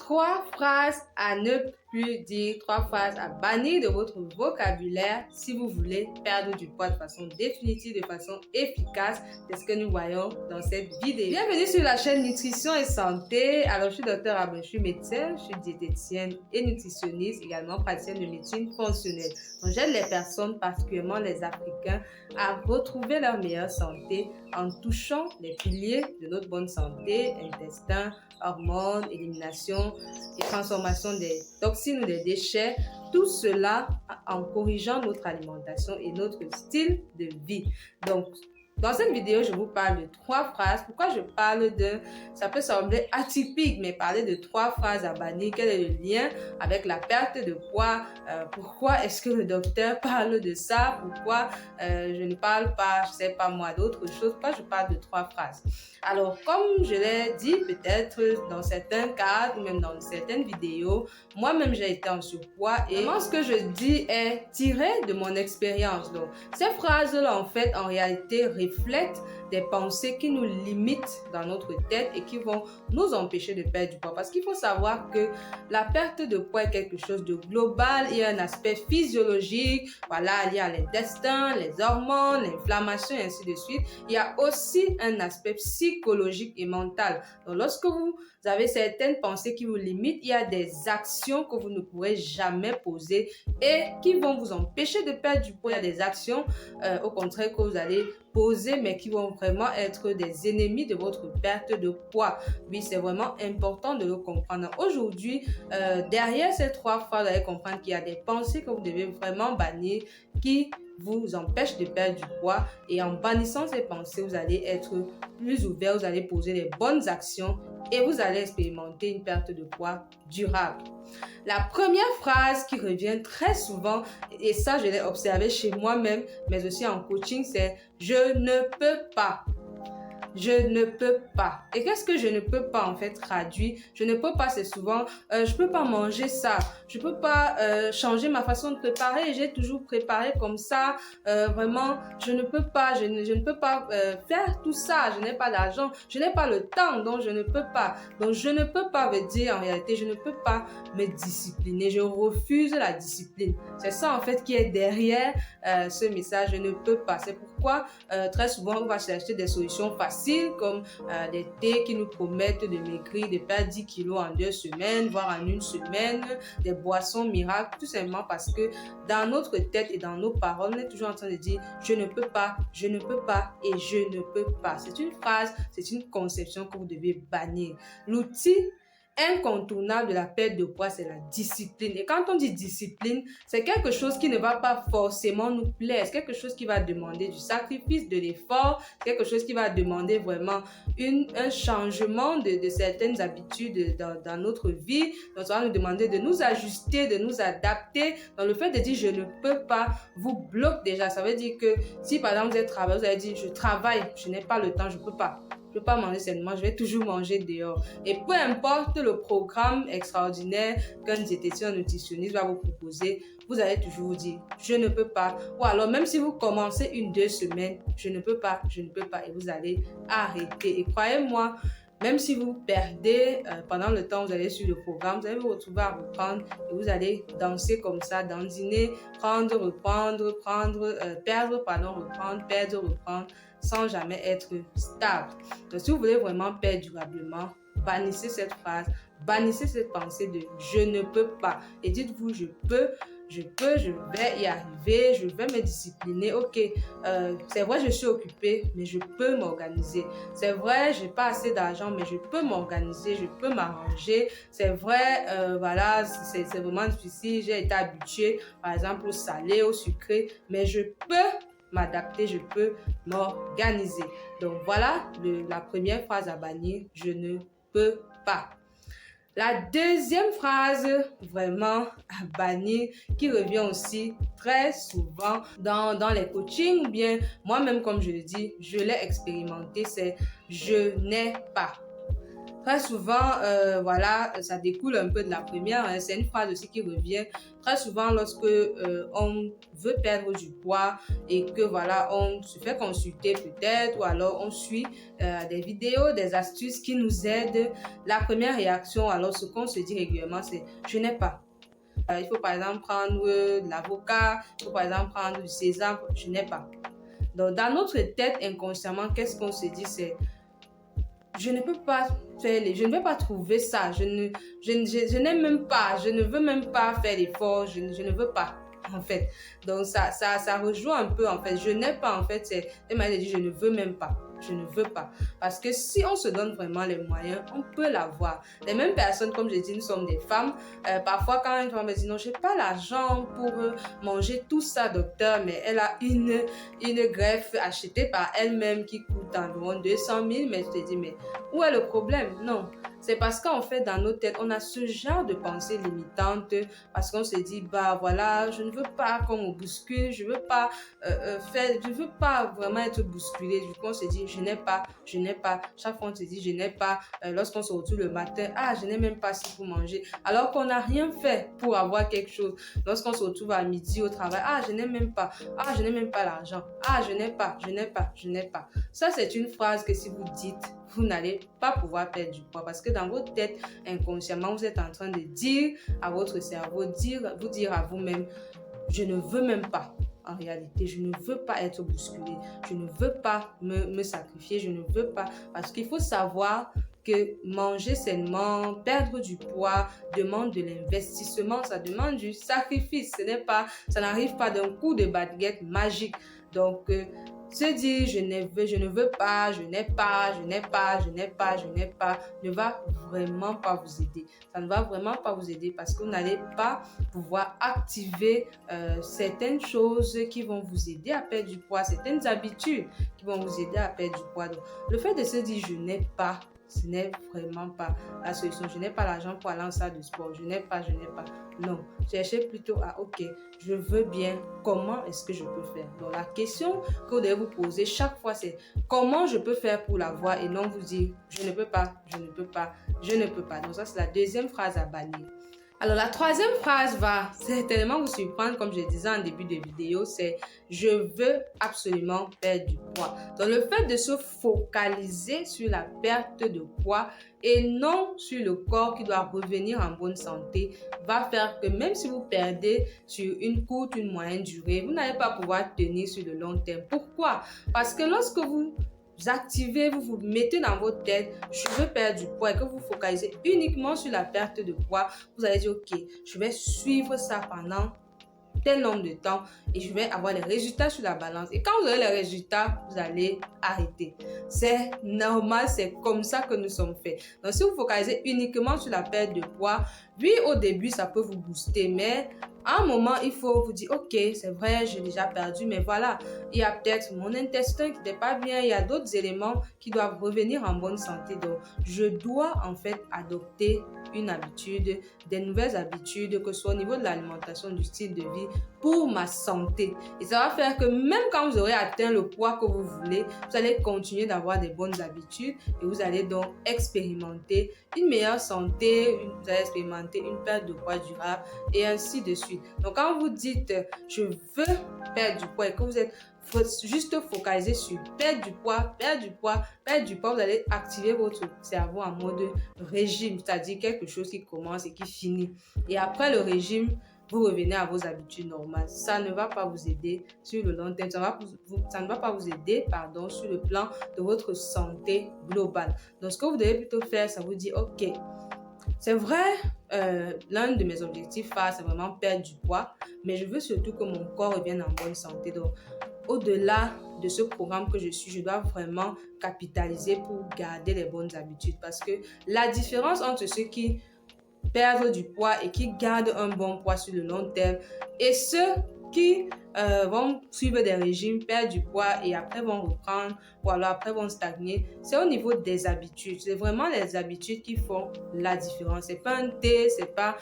3 phrases à ne plus dire, 3 phrases à bannir de votre vocabulaire si vous voulez perdre du poids de façon définitive, de façon efficace. C'est ce que nous voyons dans cette vidéo. Bienvenue sur la chaîne Nutrition et Santé. Alors, je suis Dr Abou, je suis médecin, je suis diététicienne et nutritionniste, également praticienne de médecine fonctionnelle. Donc, j'aide les personnes, particulièrement les Africains, à retrouver leur meilleure santé en touchant les piliers de notre bonne santé, intestin, hormones, élimination et transformation des toxines ou des déchets, tout cela en corrigeant notre alimentation et notre style de vie. Donc, dans cette vidéo, je vous parle de 3 phrases. Pourquoi je parle de... Ça peut sembler atypique, mais parler de 3 phrases à bannir. Quel est le lien avec la perte de poids? Pourquoi est-ce que le docteur parle de ça? Pourquoi je ne parle pas, je sais pas moi, d'autres choses? Pourquoi je parle de 3 phrases? Alors, comme je l'ai dit peut-être dans certains cas, ou même dans certaines vidéos, moi-même j'ai été en surpoids et moi ce que je dis est tiré de mon expérience. Donc, ces phrases-là, en fait, en réalité, reflètent des pensées qui nous limitent dans notre tête et qui vont nous empêcher de perdre du poids. Parce qu'il faut savoir que la perte de poids est quelque chose de global. Il y a un aspect physiologique, voilà, il y a l'intestin, les hormones, l'inflammation et ainsi de suite. Il y a aussi un aspect psychologique et mental. Donc, lorsque vous avez certaines pensées qui vous limitent, il y a des actions que vous ne pourrez jamais poser et qui vont vous empêcher de perdre du poids. Il y a des actions, au contraire, que vous allez poser, mais qui vont vraiment être des ennemis de votre perte de poids. Oui, c'est vraiment important de le comprendre. Aujourd'hui, derrière ces 3 phrases, vous allez comprendre qu'il y a des pensées que vous devez vraiment bannir qui vous empêchent de perdre du poids. Et en bannissant ces pensées, vous allez être plus ouvert, vous allez poser les bonnes actions et vous allez expérimenter une perte de poids durable. La première phrase qui revient très souvent, et ça je l'ai observé chez moi-même, mais aussi en coaching, c'est « je ne peux pas ». Je ne peux pas. Et qu'est-ce que je ne peux pas en fait traduit? Je ne peux pas, c'est souvent je peux pas manger ça. Je peux pas changer ma façon de préparer. J'ai toujours préparé comme ça. Vraiment, je ne peux pas. Je ne peux pas faire tout ça. Je n'ai pas d'argent. Je n'ai pas le temps. Donc, je ne peux pas. Donc, je ne peux pas veut dire en réalité, je ne peux pas me discipliner. Je refuse la discipline. C'est ça en fait qui est derrière ce message. Je ne peux pas. C'est pourquoi très souvent, on va chercher des solutions faciles comme des thés qui nous promettent de maigrir, de perdre 10 kilos en 2 semaines, voire en 1 semaine, des boissons miracles, tout simplement parce que dans notre tête et dans nos paroles, on est toujours en train de dire « je ne peux pas » et « je ne peux pas ». C'est une phrase, c'est une conception que vous devez bannir. L'outil incontournable de la perte de poids, c'est la discipline. Et quand on dit discipline, c'est quelque chose qui ne va pas forcément nous plaire. C'est quelque chose qui va demander du sacrifice, de l'effort. C'est quelque chose qui va demander vraiment un changement de certaines habitudes dans notre vie. Donc, ça va nous demander de nous ajuster, de nous adapter. Donc, le fait de dire « je ne peux pas » vous bloque déjà. Ça veut dire que si, par exemple, vous êtes travailleur, vous allez dire « je travaille, je n'ai pas le temps, je ne peux pas ». Je ne peux pas manger sainement, je vais toujours manger dehors. Et peu importe le programme extraordinaire qu'un diététicien nutritionniste va vous proposer, vous allez toujours vous dire « je ne peux pas ». Ou alors même si vous commencez 1-2 semaines, « je ne peux pas » et vous allez arrêter. Et croyez-moi, même si vous perdez pendant le temps où vous allez sur le programme, vous allez vous retrouver à reprendre et vous allez danser comme ça, dandiner, prendre, reprendre, perdre, reprendre, sans jamais être stable. Donc, si vous voulez vraiment perdre durablement, bannissez cette phrase, bannissez cette pensée de « je ne peux pas » et dites-vous « je peux, je vais y arriver, je vais me discipliner. Ok, c'est vrai, je suis occupée, mais je peux m'organiser. C'est vrai, j'ai pas assez d'argent, mais je peux m'organiser, je peux m'arranger. C'est vrai, voilà, c'est vraiment difficile. J'ai été habituée, par exemple, au salé, au sucré, mais je peux m'adapter, je peux m'organiser. » Donc voilà la première phrase à bannir, je ne peux pas. La deuxième phrase vraiment à bannir qui revient aussi très souvent dans les coachings ou bien moi-même comme je le dis, je l'ai expérimenté, c'est je n'ai pas. Très souvent, voilà, ça découle un peu de la première. Hein. C'est une phrase aussi qui revient très souvent lorsque on veut perdre du poids et que voilà, on se fait consulter peut-être ou alors on suit des vidéos, des astuces qui nous aident. La première réaction, alors ce qu'on se dit régulièrement, c'est je n'ai pas. Il faut par exemple prendre de l'avocat, il faut par exemple prendre du sésame, je n'ai pas. Donc dans notre tête inconsciemment, qu'est-ce qu'on se dit, c'est je ne peux pas je ne vais pas trouver ça, je n'ai même pas, je ne veux même pas faire l'effort, je ne veux pas en fait. Donc ça rejoint un peu en fait, je n'ai pas en fait, c'est une manière de dire je ne veux même pas. Je ne veux pas. Parce que si on se donne vraiment les moyens, on peut l'avoir. Les mêmes personnes, comme je dis, nous sommes des femmes. Parfois, quand une femme me dit non, je n'ai pas l'argent pour manger tout ça, docteur, mais elle a une greffe achetée par elle-même qui coûte environ 200 000, mais je te dis, mais où est le problème? Non. C'est parce qu'en fait, dans nos têtes, on a ce genre de pensée limitante parce qu'on se dit, bah voilà, je ne veux pas qu'on me bouscule, je veux pas je veux pas vraiment être bousculé. Du coup, on se dit, je n'ai pas. Chaque fois, on se dit, je n'ai pas. Lorsqu'on se retrouve le matin, ah, je n'ai même pas si pour manger. Alors qu'on n'a rien fait pour avoir quelque chose. Lorsqu'on se retrouve à midi au travail, ah, je n'ai même pas. Ah, je n'ai même pas l'argent. Ah, je n'ai pas. Ça, c'est une phrase que si vous dites, vous n'allez pas pouvoir perdre du poids parce que dans votre tête, inconsciemment, vous êtes en train de dire à votre cerveau, vous dire à vous-même, je ne veux même pas. En réalité, je ne veux pas être bousculé, je ne veux pas me sacrifier, je ne veux pas. Parce qu'il faut savoir que manger sainement, perdre du poids, demande de l'investissement, ça demande du sacrifice. Ça n'arrive pas d'un coup de baguette magique. Donc, se dire je ne veux pas, je n'ai pas, ne va vraiment pas vous aider. Ça ne va vraiment pas vous aider parce que vous n'allez pas pouvoir activer certaines choses qui vont vous aider à perdre du poids, certaines habitudes qui vont vous aider à perdre du poids. Donc, le fait de se dire je n'ai pas, ce n'est vraiment pas la solution. Je n'ai pas l'argent pour aller en salle de sport. Je n'ai pas. Non. Cherchez plutôt à, ok, je veux bien. Comment est-ce que je peux faire? Donc, la question que vous devez vous poser chaque fois, c'est comment je peux faire pour l'avoir et non vous dire, je ne peux pas. Donc, ça, c'est la deuxième phrase à bannir. Alors, la troisième phrase va certainement vous surprendre, comme je disais en début de vidéo, c'est « Je veux absolument perdre du poids ». Donc, le fait de se focaliser sur la perte de poids et non sur le corps qui doit revenir en bonne santé va faire que même si vous perdez sur une courte, une moyenne durée, vous n'allez pas pouvoir tenir sur le long terme. Pourquoi? Parce que lorsque vous activez, vous mettez dans votre tête, je veux perdre du poids et que vous focalisez uniquement sur la perte de poids, vous allez dire, ok, je vais suivre ça pendant tel nombre de temps et je vais avoir les résultats sur la balance. Et quand vous aurez les résultats, vous allez arrêter. C'est normal, c'est comme ça que nous sommes faits. Donc, si vous focalisez uniquement sur la perte de poids, oui, au début, ça peut vous booster, mais à un moment, il faut vous dire, ok, c'est vrai, j'ai déjà perdu, mais voilà, il y a peut-être mon intestin qui n'est pas bien, il y a d'autres éléments qui doivent revenir en bonne santé. Donc, je dois en fait adopter une habitude, des nouvelles habitudes, que ce soit au niveau de l'alimentation, du style de vie, pour ma santé. Et ça va faire que même quand vous aurez atteint le poids que vous voulez, vous allez continuer d'avoir des bonnes habitudes et vous allez donc expérimenter une meilleure santé, vous allez expérimenter une perte de poids durable et ainsi de suite. Donc, quand vous dites « je veux perdre du poids » et que vous êtes juste focalisé sur perdre du poids, vous allez activer votre cerveau en mode régime, c'est-à-dire quelque chose qui commence et qui finit. Et après le régime, vous revenez à vos habitudes normales. Ça ne va pas vous aider sur le long terme. Ça ne va pas vous aider, sur le plan de votre santé globale. Donc, ce que vous devez plutôt faire, ça vous dit, ok, c'est vrai, l'un de mes objectifs phares, c'est vraiment perdre du poids, mais je veux surtout que mon corps revienne en bonne santé. Donc, au-delà de ce programme que je suis, je dois vraiment capitaliser pour garder les bonnes habitudes. Parce que la différence entre ceux qui perdent du poids et qui gardent un bon poids sur le long terme et ceux qui vont suivre des régimes, perdre du poids et après vont reprendre ou alors après vont stagner, c'est au niveau des habitudes. C'est vraiment les habitudes qui font la différence. C'est pas un thé, c'est pas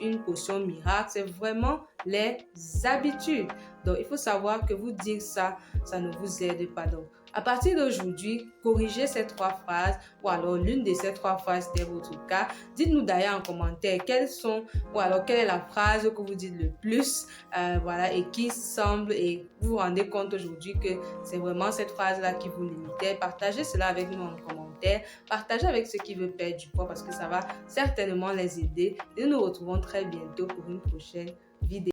une potion miracle, c'est vraiment les habitudes. Donc, il faut savoir que vous dire ça, ça ne vous aide pas. Donc, À partir d'aujourd'hui, corrigez ces 3 phrases ou alors l'une de ces 3 phrases est votre cas. Dites-nous d'ailleurs en commentaire quelle est la phrase que vous dites le plus et qui semble et vous vous rendez compte aujourd'hui que c'est vraiment cette phrase-là qui vous limitait. Partagez cela avec nous en commentaire. Partagez avec ceux qui veulent perdre du poids parce que ça va certainement les aider. Et nous nous retrouvons très bientôt pour une prochaine vidéo.